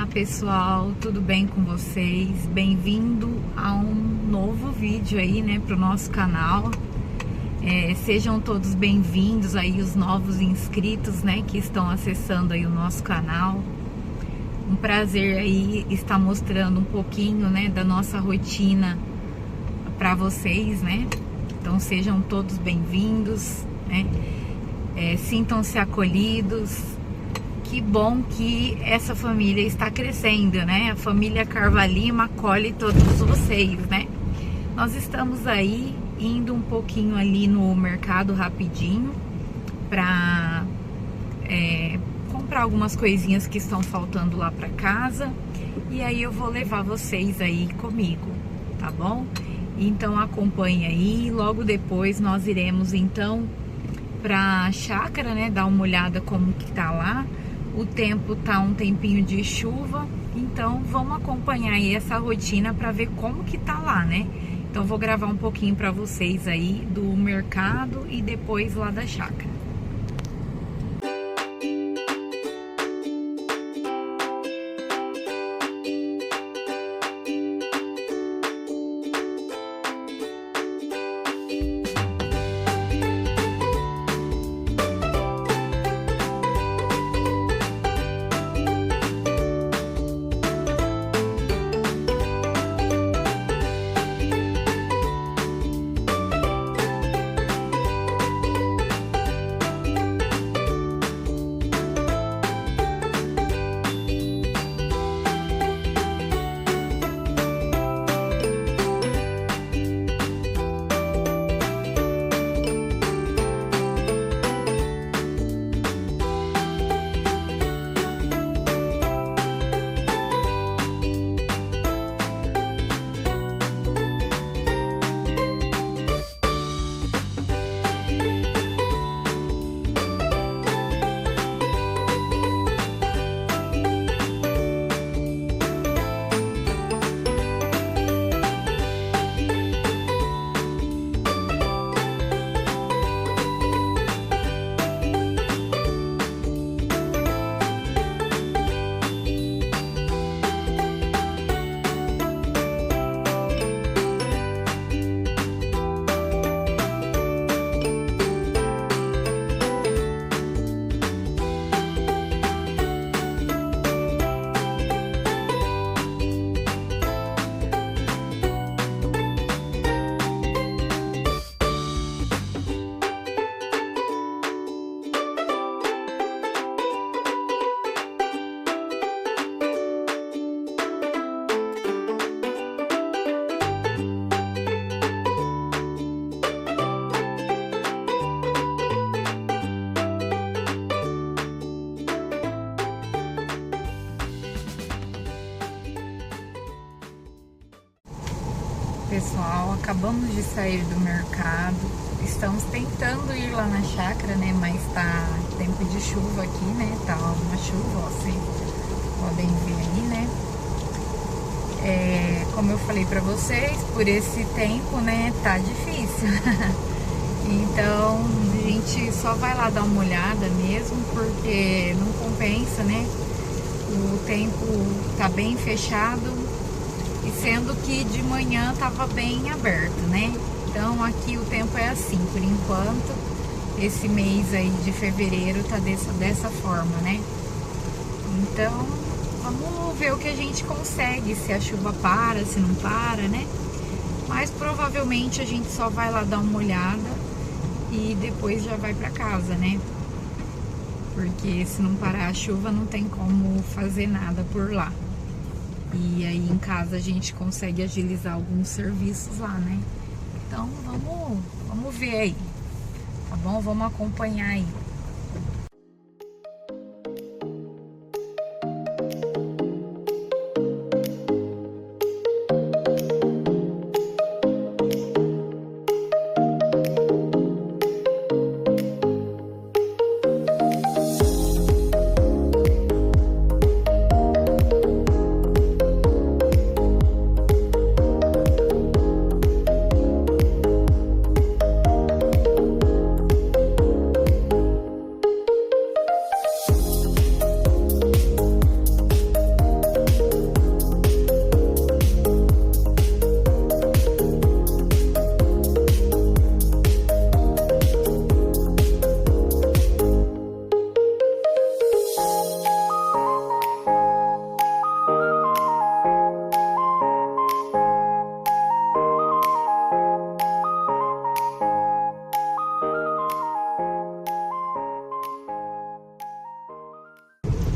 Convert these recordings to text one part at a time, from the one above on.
Olá pessoal, tudo bem com vocês? Bem-vindo a um novo vídeo aí, né, pro nosso canal. Sejam todos bem-vindos aí os novos inscritos, né, que estão acessando aí o nosso canal. Um prazer aí estar mostrando um pouquinho, né, da nossa rotina para vocês, né? Então sejam todos bem-vindos, né? Sintam-se acolhidos. Que bom que essa família está crescendo, né? A família Carvalima acolhe todos vocês, né? Nós estamos aí indo um pouquinho ali no mercado rapidinho para comprar algumas coisinhas que estão faltando lá para casa, e aí eu vou levar vocês aí comigo, tá bom? Então acompanhe aí, logo depois nós iremos então para a chácara, né? Dar uma olhada como que tá lá. O tempo tá um tempinho de chuva, então vamos acompanhar aí essa rotina para ver como que tá lá, né? Então vou gravar um pouquinho para vocês aí do mercado e depois lá da chácara. Pessoal, acabamos de sair do mercado, estamos tentando ir lá na chácara, né, mas tá tempo de chuva aqui, né, tá uma chuva, ó, vocês podem ver aí, né, como eu falei pra vocês, por esse tempo, né, tá difícil, então a gente só vai lá dar uma olhada mesmo, porque não compensa, né, o tempo tá bem fechado, e sendo que de manhã tava bem aberto, né? Então aqui o tempo é assim, por enquanto, esse mês aí de fevereiro tá dessa forma, né? Então vamos ver o que a gente consegue, se a chuva para, se não para, né? Mas provavelmente a gente só vai lá dar uma olhada e depois já vai pra casa, né? Porque se não parar a chuva não tem como fazer nada por lá. E aí em casa a gente consegue agilizar alguns serviços lá, né? Então vamos ver aí, tá bom? Vamos acompanhar aí.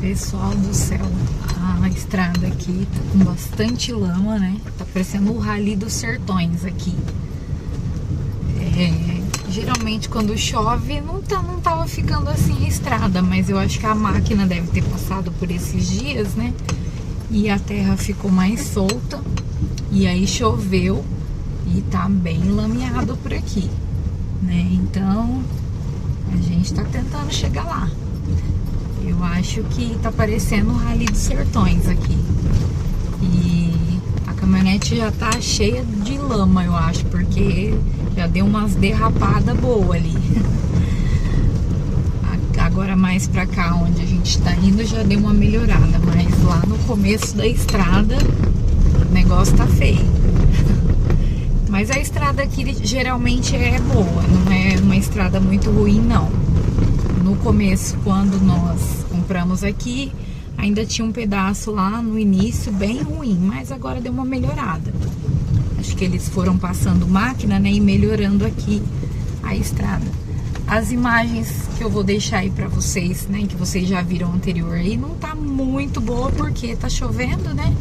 Pessoal do céu, a estrada aqui tá com bastante lama, né? Tá parecendo o Rally dos Sertões aqui. Geralmente quando chove não tava ficando assim a estrada, mas eu acho que a máquina deve ter passado por esses dias, né? E a terra ficou mais solta, e aí choveu e tá bem lameado por aqui, né? Então a gente tá tentando chegar lá. Eu acho que tá parecendo o Rally dos Sertões aqui. E a caminhonete já tá cheia de lama, eu acho, porque já deu umas derrapadas boas ali. Agora mais pra cá, onde a gente tá indo, já deu uma melhorada. Mas lá no começo da estrada, o negócio tá feio. Mas a estrada aqui geralmente é boa, não é uma estrada muito ruim, não. No começo, quando nós compramos aqui, ainda tinha um pedaço lá no início bem ruim, mas agora deu uma melhorada. Acho que eles foram passando máquina, né, e melhorando aqui a estrada. As imagens que eu vou deixar aí pra vocês, né, que vocês já viram anterior aí, não tá muito boa porque tá chovendo, né?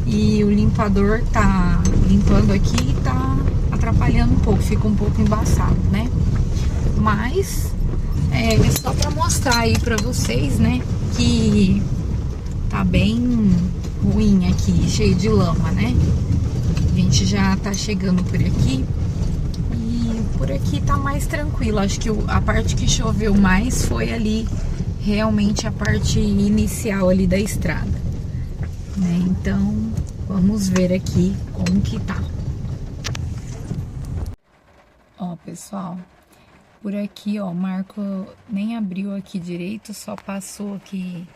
E o limpador tá limpando aqui e tá atrapalhando um pouco, fica um pouco embaçado, né? Mas é só pra mostrar aí pra vocês, né, que tá bem ruim aqui, cheio de lama, né? A gente já tá chegando por aqui e por aqui tá mais tranquilo. Acho que a parte que choveu mais foi ali, realmente a parte inicial ali da estrada, né? Então vamos ver aqui como que tá. Ó, pessoal, por aqui, ó, o Marco nem abriu aqui direito, só passou aqui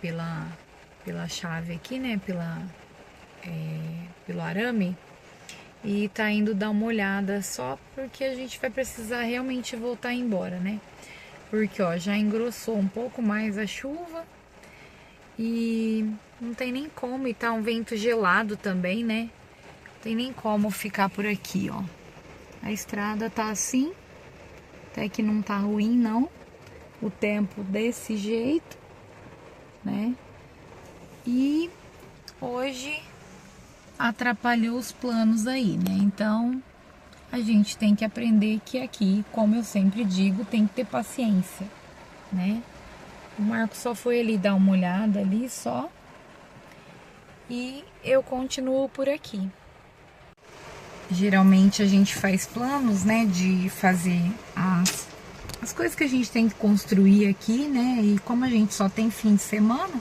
pela chave aqui, né, pelo arame, e tá indo dar uma olhada só porque a gente vai precisar realmente voltar embora, né? Porque, ó, já engrossou um pouco mais a chuva e não tem nem como, e tá um vento gelado também, né? Não tem nem como ficar por aqui, ó. A estrada tá assim, até que não tá ruim, não. O tempo desse jeito, né? E hoje atrapalhou os planos aí, né? Então a gente tem que aprender que aqui, como eu sempre digo, tem que ter paciência, né? O Marco só foi ali dar uma olhada ali só, e eu continuo por aqui. Geralmente a gente faz planos, né, de fazer as coisas que a gente tem que construir aqui, né? E como a gente só tem fim de semana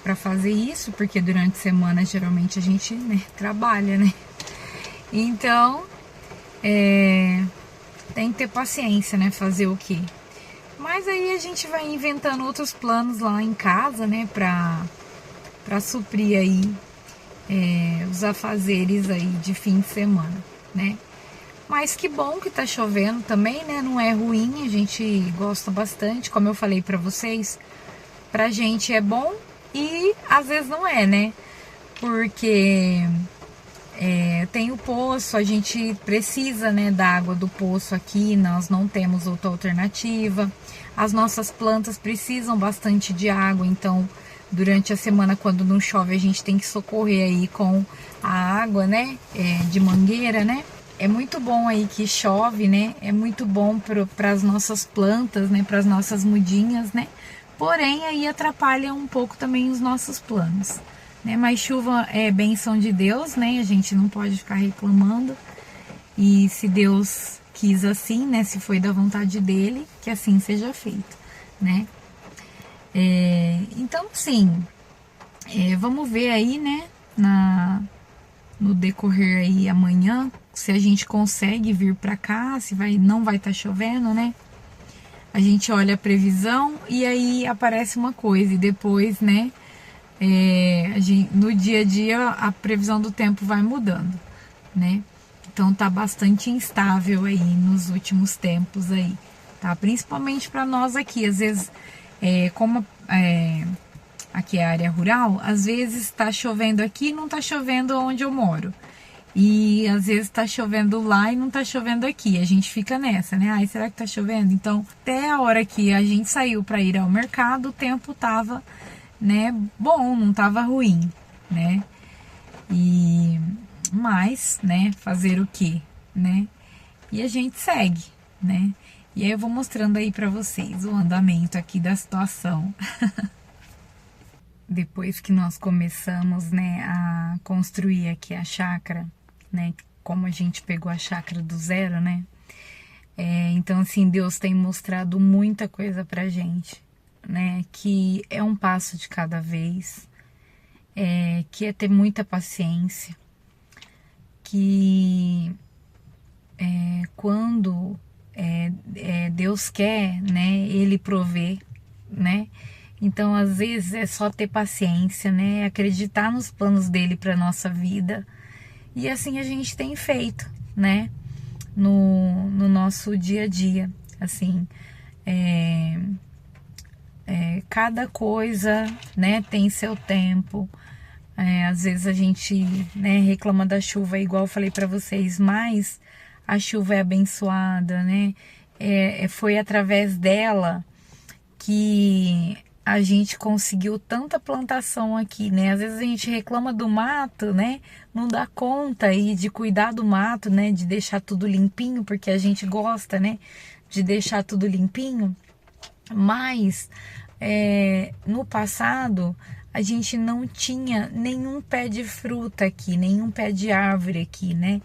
para fazer isso, porque durante a semana geralmente a gente, né, trabalha, né? Então tem que ter paciência, né? Fazer o quê? Mas aí a gente vai inventando outros planos lá em casa, né? Pra suprir aí os afazeres aí de fim de semana, né? Mas que bom que tá chovendo também, né? Não é ruim, a gente gosta bastante, como eu falei pra vocês, pra gente é bom e às vezes não é, né? Porque tem o poço, a gente precisa, né, da água do poço aqui, nós não temos outra alternativa. As nossas plantas precisam bastante de água, então durante a semana, quando não chove, a gente tem que socorrer aí com a água, né, de mangueira, né? É muito bom aí que chove, né? É muito bom para as nossas plantas, né? Para as nossas mudinhas, né? Porém, aí atrapalha um pouco também os nossos planos, né? Mas chuva é bênção de Deus, né? A gente não pode ficar reclamando. E se Deus quis assim, né? Se foi da vontade dele, que assim seja feito, né? Então, sim, vamos ver aí, né? No decorrer aí amanhã, se a gente consegue vir pra cá, se não vai estar chovendo, né? A gente olha a previsão e aí aparece uma coisa e depois, né? No dia a dia a previsão do tempo vai mudando, né? Então tá bastante instável aí nos últimos tempos aí, tá? Principalmente para nós aqui, às vezes, como aqui é área rural, às vezes tá chovendo aqui e não tá chovendo onde eu moro. E às vezes tá chovendo lá e não tá chovendo aqui. A gente fica nessa, né? Ai, será que tá chovendo? Então, até a hora que a gente saiu para ir ao mercado, o tempo tava, né, bom, não tava ruim, né? E mas, né, fazer o quê, né? E a gente segue, né? E aí eu vou mostrando aí para vocês o andamento aqui da situação. Depois que nós começamos, né, a construir aqui a chácara, né, como a gente pegou a chácara do zero, né, então assim, Deus tem mostrado muita coisa pra gente, né, que é um passo de cada vez, que é ter muita paciência, que quando Deus quer, né, Ele provê, né. Então, às vezes, é só ter paciência, né? Acreditar nos planos dele para nossa vida. E assim a gente tem feito, né? No nosso dia a dia. Assim, cada coisa, né, tem seu tempo. Às vezes a gente, né, reclama da chuva, igual eu falei para vocês, mas a chuva é abençoada, né? Foi através dela que a gente conseguiu tanta plantação aqui, né? Às vezes a gente reclama do mato, né? Não dá conta aí de cuidar do mato, né? De deixar tudo limpinho, porque a gente gosta, né? De deixar tudo limpinho. Mas no passado a gente não tinha nenhum pé de fruta aqui, nenhum pé de árvore aqui, né?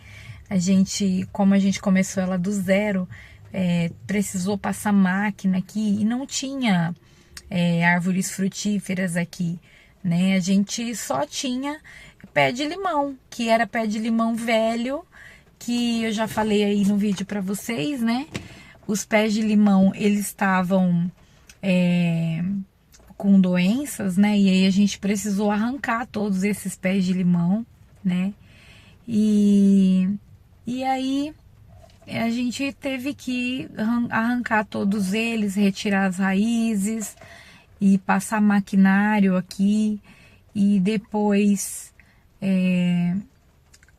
Como a gente começou ela do zero, precisou passar máquina aqui e não tinha árvores frutíferas aqui, né? A gente só tinha pé de limão, que era pé de limão velho, que eu já falei aí no vídeo para vocês, né? Os pés de limão, eles estavam com doenças, né? E aí a gente precisou arrancar todos esses pés de limão, né? E aí a gente teve que arrancar todos eles, retirar as raízes e passar maquinário aqui e depois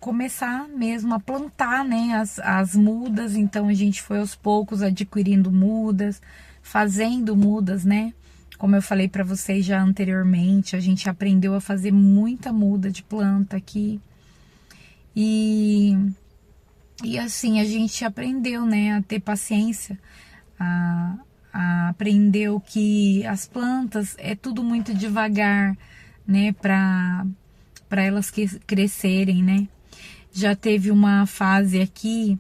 começar mesmo a plantar, né, as mudas. Então a gente foi aos poucos adquirindo mudas, fazendo mudas, né? Como eu falei para vocês já anteriormente, a gente aprendeu a fazer muita muda de planta aqui. E assim, a gente aprendeu, né, a ter paciência, aprendeu que as plantas é tudo muito devagar, né, para elas crescerem, né. Já teve uma fase aqui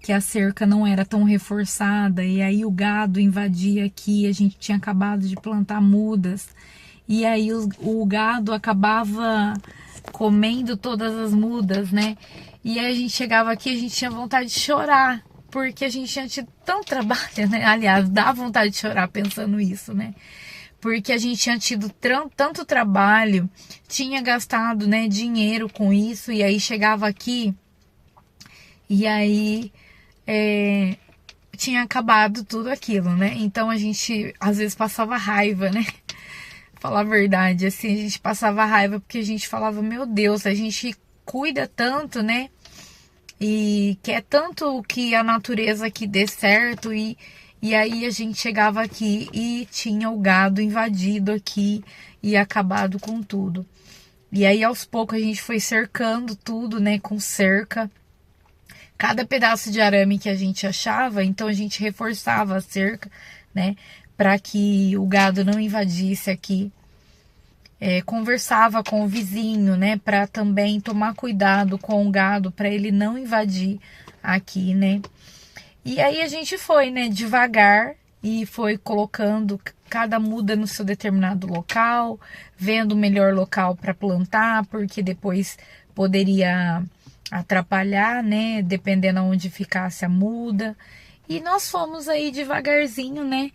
que a cerca não era tão reforçada e aí o gado invadia aqui, a gente tinha acabado de plantar mudas e aí o gado acabava comendo todas as mudas, né? E aí a gente chegava aqui, a gente tinha vontade de chorar, porque a gente tinha tido tanto trabalho, né? Aliás, dá vontade de chorar pensando isso, né? Porque a gente tinha tido tanto trabalho, tinha gastado, né, dinheiro com isso, e aí chegava aqui, e aí tinha acabado tudo aquilo, né? Então a gente, às vezes, passava raiva, né? Falar a verdade, assim, a gente passava raiva porque a gente falava, meu Deus, a gente cuida tanto, né? E quer tanto que a natureza aqui dê certo e aí a gente chegava aqui e tinha o gado invadido aqui e acabado com tudo. E aí aos poucos a gente foi cercando tudo, né, com cerca. Cada pedaço de arame que a gente achava, então a gente reforçava a cerca, né, para que o gado não invadisse aqui. Conversava com o vizinho, né, para também tomar cuidado com o gado, para ele não invadir aqui, né. E aí a gente foi, né, devagar e foi colocando cada muda no seu determinado local, vendo o melhor local para plantar, porque depois poderia atrapalhar, né, dependendo aonde ficasse a muda. E nós fomos aí devagarzinho, né,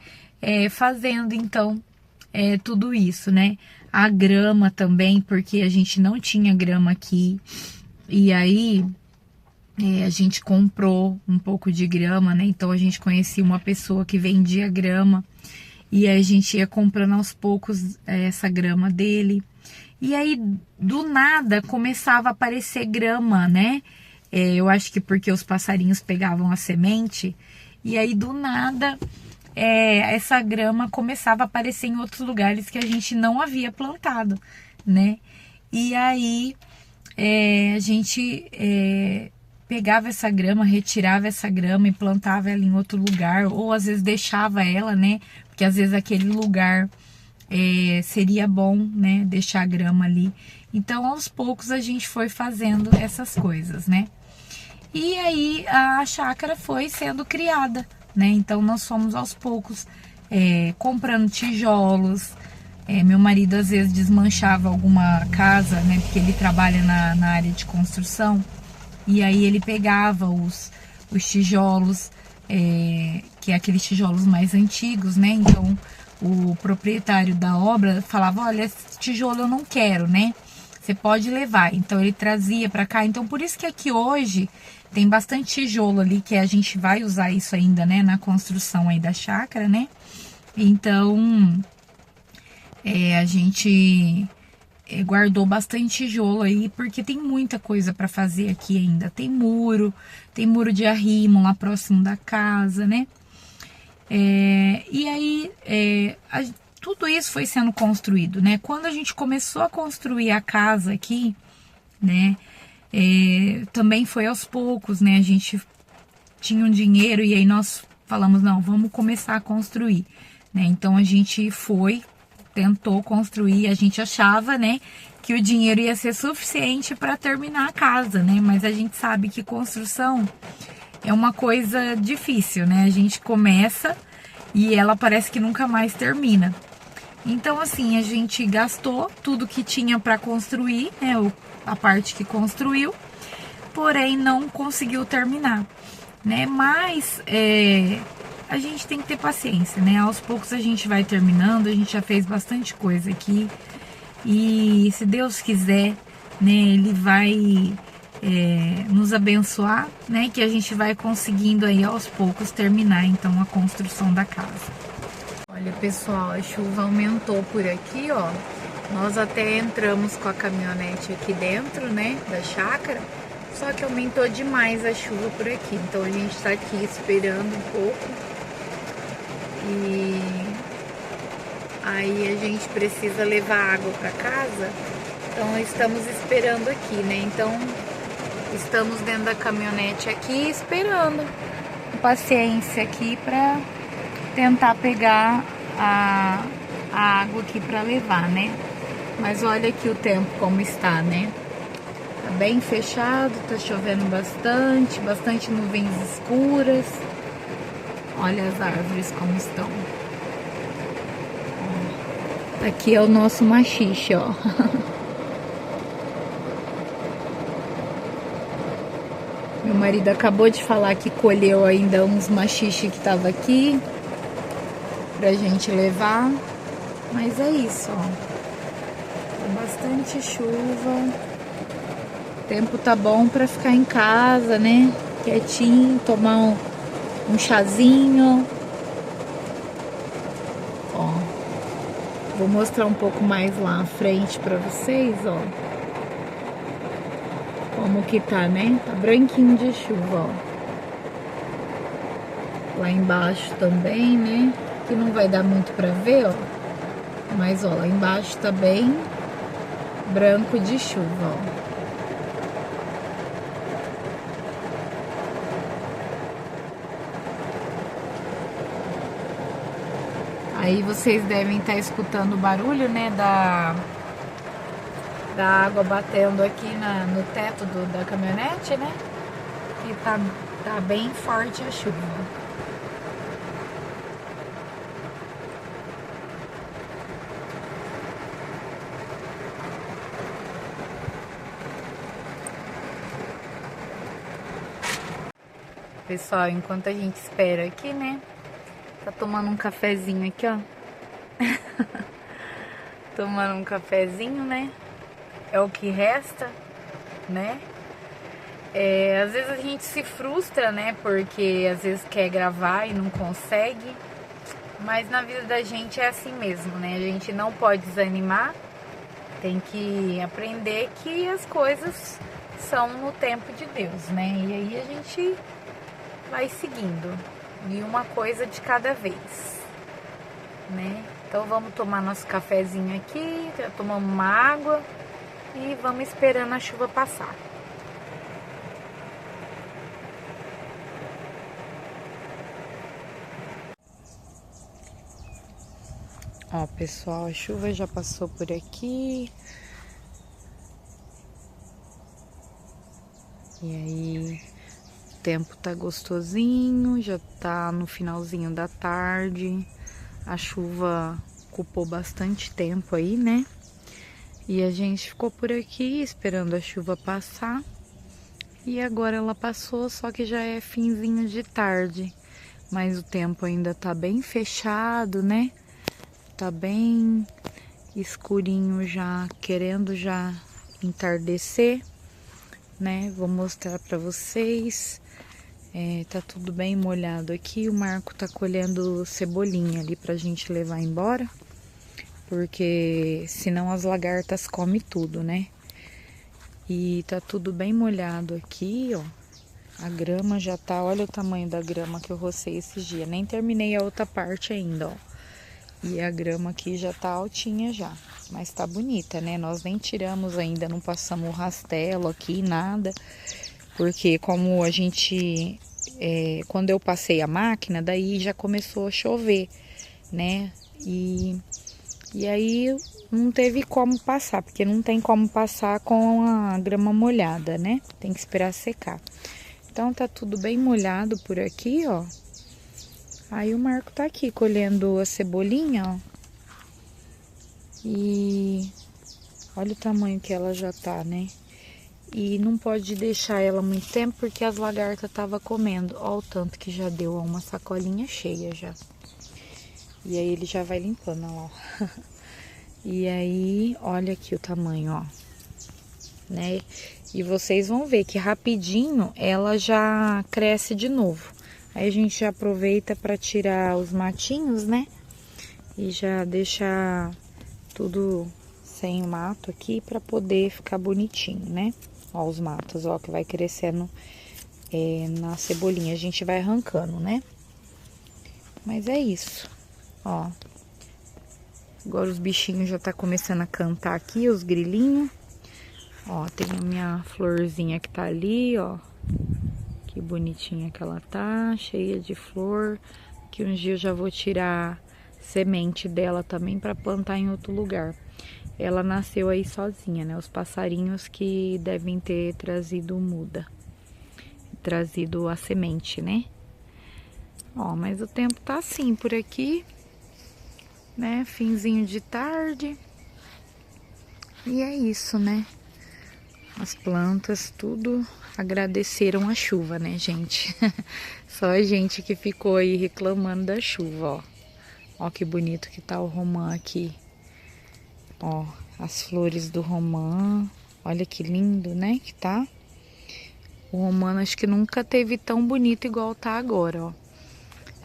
fazendo então tudo isso, né. A grama também, porque a gente não tinha grama aqui. E aí a gente comprou um pouco de grama, né? Então a gente conhecia uma pessoa que vendia grama. E aí a gente ia comprando aos poucos essa grama dele. E aí, do nada, começava a aparecer grama, né? Eu acho que porque os passarinhos pegavam a semente. E aí, do nada, essa grama começava a aparecer em outros lugares que a gente não havia plantado, né? E aí, a gente pegava essa grama, retirava essa grama e plantava ela em outro lugar. Ou às vezes deixava ela, né? Porque às vezes aquele lugar... seria bom, né, deixar a grama ali. Então, aos poucos a gente foi fazendo essas coisas, né? E aí a chácara foi sendo criada, né? Então, nós fomos aos poucos comprando tijolos. Meu marido às vezes desmanchava alguma casa, né? Porque ele trabalha na área de construção. E aí ele pegava os tijolos, que é aqueles tijolos mais antigos, né? Então, o proprietário da obra falava, olha, esse tijolo eu não quero, né? Você pode levar. Então, ele trazia para cá. Então, por isso que aqui hoje tem bastante tijolo ali, que a gente vai usar isso ainda, né? Na construção aí da chácara, né? Então, a gente guardou bastante tijolo aí, porque tem muita coisa para fazer aqui ainda. Tem muro de arrimo lá próximo da casa, né? E aí, tudo isso foi sendo construído, né? Quando a gente começou a construir a casa aqui, né? Também foi aos poucos, né? A gente tinha um dinheiro e aí nós falamos, não, vamos começar a construir, né? Então a gente tentou construir, a gente achava, né? Que o dinheiro ia ser suficiente para terminar a casa, né? Mas a gente sabe que construção é uma coisa difícil, né? A gente começa e ela parece que nunca mais termina. Então, assim, a gente gastou tudo que tinha para construir, né? A parte que construiu, porém não conseguiu terminar, né? Mas a gente tem que ter paciência, né? Aos poucos a gente vai terminando, a gente já fez bastante coisa aqui e se Deus quiser, né? Ele vai nos abençoar, né? Que a gente vai conseguindo aí aos poucos terminar então a construção da casa. Olha, pessoal, a chuva aumentou por aqui, ó. Nós até entramos com a caminhonete aqui dentro, né? Da chácara, só que aumentou demais a chuva por aqui. Então a gente tá aqui esperando um pouco e aí a gente precisa levar água para casa. Então estamos esperando aqui, né? Então estamos dentro da caminhonete aqui esperando, com paciência aqui para tentar pegar a água aqui para levar, né? Mas olha aqui o tempo como está, né? Tá bem fechado, tá chovendo bastante nuvens escuras. Olha as árvores como estão. Aqui é o nosso machixe, ó. Meu marido acabou de falar que colheu ainda uns machixe que tava aqui pra gente levar. Mas é isso, ó. Bastante chuva. O tempo tá bom pra ficar em casa, né? Quietinho, tomar um chazinho. Ó. Vou mostrar um pouco mais lá à frente pra vocês, ó. Como que tá, né? Tá branquinho de chuva, ó. Lá embaixo também, né? Que não vai dar muito pra ver, ó. Mas, ó, lá embaixo tá bem branco de chuva, ó. Aí vocês devem estar escutando o barulho, né, da água batendo aqui no teto da caminhonete, né? E tá bem forte a chuva. Pessoal, enquanto a gente espera aqui, né? Tá tomando um cafezinho aqui, ó. Tomando um cafezinho, né? É o que resta, né? Às vezes a gente se frustra, né? Porque às vezes quer gravar e não consegue. Mas na vida da gente é assim mesmo, né? A gente não pode desanimar. Tem que aprender que as coisas são no tempo de Deus, né? E aí a gente vai seguindo. E uma coisa de cada vez, né? Então vamos tomar nosso cafezinho aqui, já tomamos uma água e vamos esperando a chuva passar. Ó, pessoal, a chuva já passou por aqui. E aí, o tempo tá gostosinho, já tá no finalzinho da tarde. A chuva ocupou bastante tempo aí, né? E a gente ficou por aqui esperando a chuva passar. E agora ela passou, só que já é finzinho de tarde. Mas o tempo ainda tá bem fechado, né? Tá bem escurinho já, querendo já entardecer, né? Vou mostrar pra vocês. Tá tudo bem molhado aqui. O Marco tá colhendo cebolinha ali pra gente levar embora, porque senão as lagartas comem tudo, né? E tá tudo bem molhado aqui, ó. A grama já tá, olha o tamanho da grama que eu rocei esses dias. Nem terminei a outra parte ainda, ó. E a grama aqui já tá altinha já, mas tá bonita, né? Nós nem tiramos ainda, não passamos o rastelo aqui, nada. Porque como a gente, quando eu passei a máquina, daí já começou a chover, né? E aí não teve como passar, porque não tem como passar com a grama molhada, né? Tem que esperar secar. Então tá tudo bem molhado por aqui, ó. Aí o Marco tá aqui colhendo a cebolinha, ó. E olha o tamanho que ela já tá, né? E não pode deixar ela muito tempo porque as lagartas estavam comendo. Ó o tanto que já deu, ó, uma sacolinha cheia já. E aí ele já vai limpando, ó. E aí, olha aqui o tamanho, ó. Né? E vocês vão ver que rapidinho ela já cresce de novo. Aí a gente já aproveita para tirar os matinhos, né? E já deixar tudo sem mato aqui para poder ficar bonitinho, né? Ó os matos, ó, que vai crescendo na cebolinha. A gente vai arrancando, né? Mas é isso, ó. Agora os bichinhos já tá começando a cantar aqui, os grilinhos. Ó, tem a minha florzinha que tá ali, ó. Que bonitinha que ela tá, cheia de flor. Que um dia eu já vou tirar semente dela também para plantar em outro lugar. Ela nasceu aí sozinha, né? Os passarinhos que devem ter trazido muda. Trazido a semente, né? Ó, mas o tempo tá assim por aqui, né? Finzinho de tarde. E é isso, né? As plantas tudo agradeceram a chuva, né, gente? Só a gente que ficou aí reclamando da chuva, ó. Ó que bonito que tá o romã aqui. Ó, as flores do romã. Olha que lindo, né, que tá. O romã acho que nunca teve tão bonito igual tá agora, ó.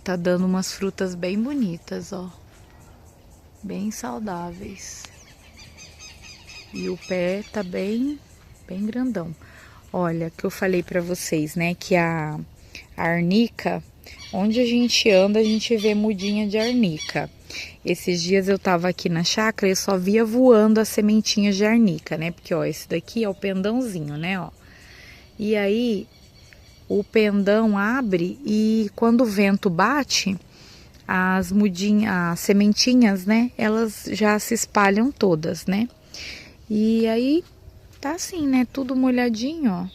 Tá dando umas frutas bem bonitas, ó. Bem saudáveis. E o pé tá bem grandão. Olha, que eu falei pra vocês, né, que a arnica, onde a gente anda, a gente vê mudinha de arnica. Esses dias eu tava aqui na chácara e eu só via voando as sementinhas de arnica, né, porque, ó, esse daqui é o pendãozinho, né, ó. E aí, o pendão abre e quando o vento bate, as mudinhas, as sementinhas, né, elas já se espalham todas, né. E aí, tá assim, né? Tudo molhadinho, ó.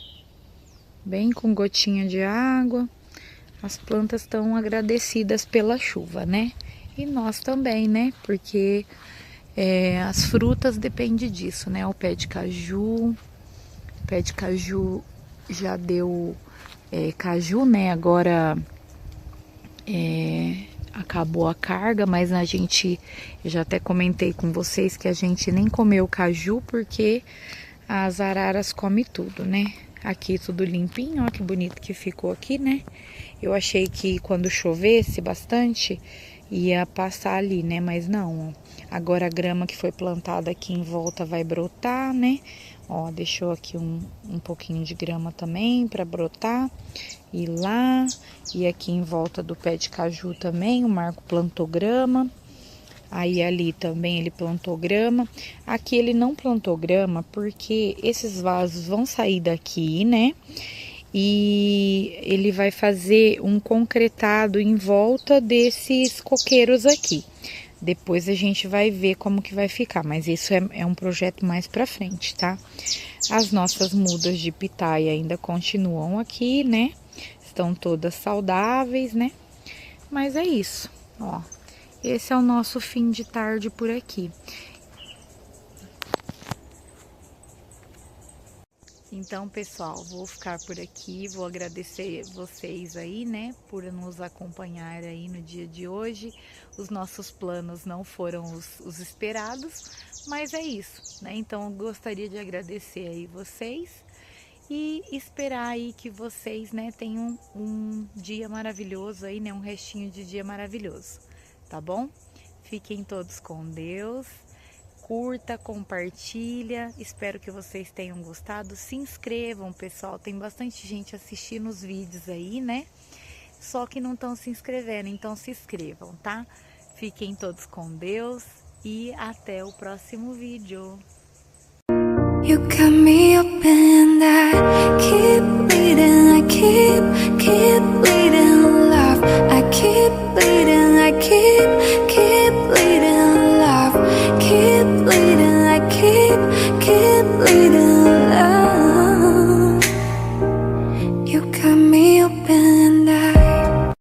Bem com gotinha de água. As plantas estão agradecidas pela chuva, né? E nós também, né? Porque as frutas dependem disso, né? O pé de caju. O pé de caju já deu caju, né? Agora acabou a carga, mas eu já até comentei com vocês que a gente nem comeu caju porque as araras comem tudo, né? Aqui tudo limpinho, ó que bonito que ficou aqui, né? Eu achei que quando chovesse bastante ia passar ali, né? Mas não, ó. Agora a grama que foi plantada aqui em volta vai brotar, né? Ó, deixou aqui um pouquinho de grama também para brotar. E lá, e aqui em volta do pé de caju também, o Marco plantou grama. Aí ali também ele plantou grama. Aqui ele não plantou grama porque esses vasos vão sair daqui, né? E ele vai fazer um concretado em volta desses coqueiros aqui. Depois a gente vai ver como que vai ficar, mas isso é um projeto mais pra frente, tá? As nossas mudas de pitaia ainda continuam aqui, né? Estão todas saudáveis, né? Mas é isso, ó. Esse é o nosso fim de tarde por aqui. Então, pessoal, vou ficar por aqui, vou agradecer vocês aí, né, por nos acompanhar aí no dia de hoje. Os nossos planos não foram os esperados, mas é isso, né? Então, eu gostaria de agradecer aí vocês e esperar aí que vocês, né, tenham um dia maravilhoso aí, né, um restinho de dia maravilhoso, tá bom? Fiquem todos com Deus. Curta, compartilha, espero que vocês tenham gostado. Se inscrevam, pessoal, tem bastante gente assistindo os vídeos aí, né? Só que não estão se inscrevendo, então se inscrevam, tá? Fiquem todos com Deus e até o próximo vídeo. You got me open, I keep bleeding, I keep bleeding, love. I keep bleeding, I keep bleeding, love. Keep bleeding, I keep bleeding.